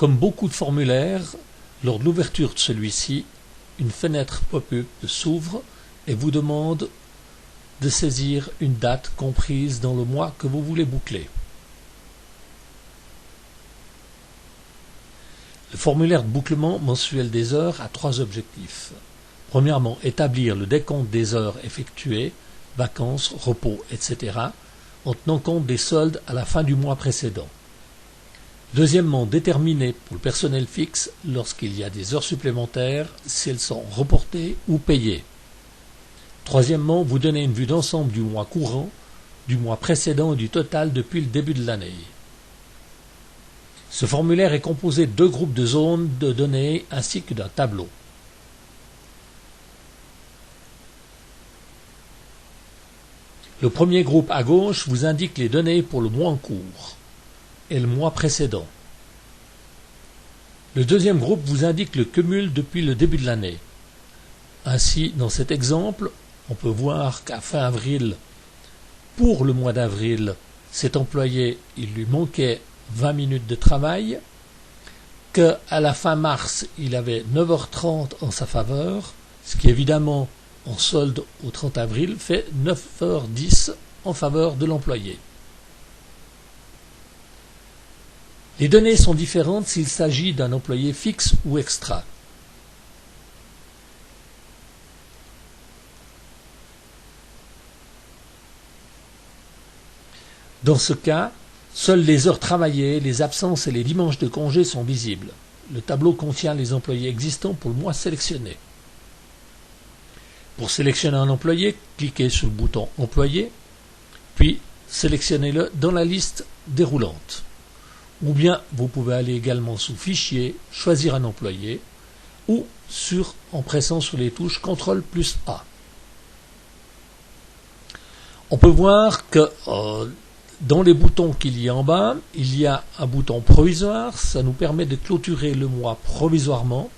Comme beaucoup de formulaires, lors de l'ouverture de celui-ci, une fenêtre pop-up s'ouvre et vous demande de saisir une date comprise dans le mois que vous voulez boucler. Le formulaire de bouclement mensuel des heures a 3 objectifs. Premièrement, établir le décompte des heures effectuées, vacances, repos, etc., en tenant compte des soldes à la fin du mois précédent. Deuxièmement, déterminer pour le personnel fixe, lorsqu'il y a des heures supplémentaires, si elles sont reportées ou payées. Troisièmement, vous donner une vue d'ensemble du mois courant, du mois précédent et du total depuis le début de l'année. Ce formulaire est composé de 2 groupes de zones de données ainsi que d'un tableau. Le premier groupe à gauche vous indique les données pour le mois en cours et le mois précédent. Le deuxième groupe vous indique le cumul depuis le début de l'année. Ainsi, dans cet exemple, on peut voir qu'à fin avril, pour le mois d'avril, cet employé, il lui manquait 20 minutes de travail, qu'à la fin mars, il avait 9h30 en sa faveur, ce qui évidemment, en solde au 30 avril, fait 9h10 en faveur de l'employé. Les données sont différentes s'il s'agit d'un employé fixe ou extra. Dans ce cas, seules les heures travaillées, les absences et les dimanches de congé sont visibles. Le tableau contient les employés existants pour le mois sélectionné. Pour sélectionner un employé, cliquez sur le bouton « Employé », puis sélectionnez-le dans la liste déroulante. Ou bien vous pouvez aller également sous « Fichier », choisir un employé, ou en pressant sur les touches CTRL+A. On peut voir que dans les boutons qu'il y a en bas, il y a un bouton provisoire, ça nous permet de clôturer le mois provisoirement,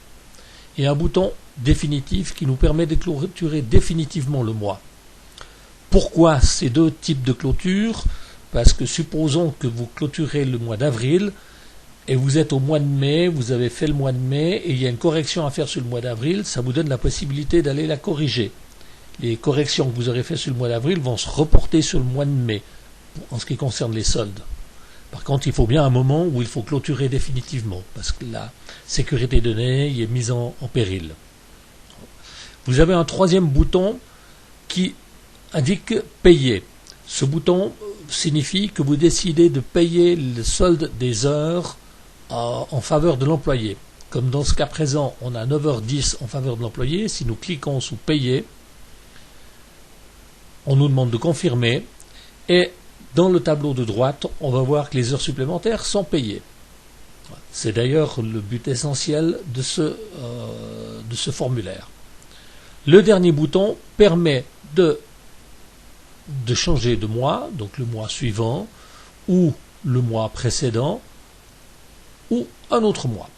et un bouton définitif qui nous permet de clôturer définitivement le mois. Pourquoi ces 2 types de clôture? Parce que supposons que vous clôturez le mois d'avril et vous êtes au mois de mai, vous avez fait le mois de mai et il y a une correction à faire sur le mois d'avril, ça vous donne la possibilité d'aller la corriger. Les corrections que vous aurez faites sur le mois d'avril vont se reporter sur le mois de mai en ce qui concerne les soldes. Par contre, il faut bien un moment où il faut clôturer définitivement parce que la sécurité des données est mise en péril. Vous avez un 3e bouton qui indique « Payer ». Ce bouton signifie que vous décidez de payer le solde des heures en faveur de l'employé. Comme dans ce cas présent, on a 9h10 en faveur de l'employé. Si nous cliquons sous « Payer », on nous demande de confirmer et dans le tableau de droite, on va voir que les heures supplémentaires sont payées. C'est d'ailleurs le but essentiel de ce formulaire. Le dernier bouton permet de changer de mois, donc le mois suivant, ou le mois précédent, ou un autre mois.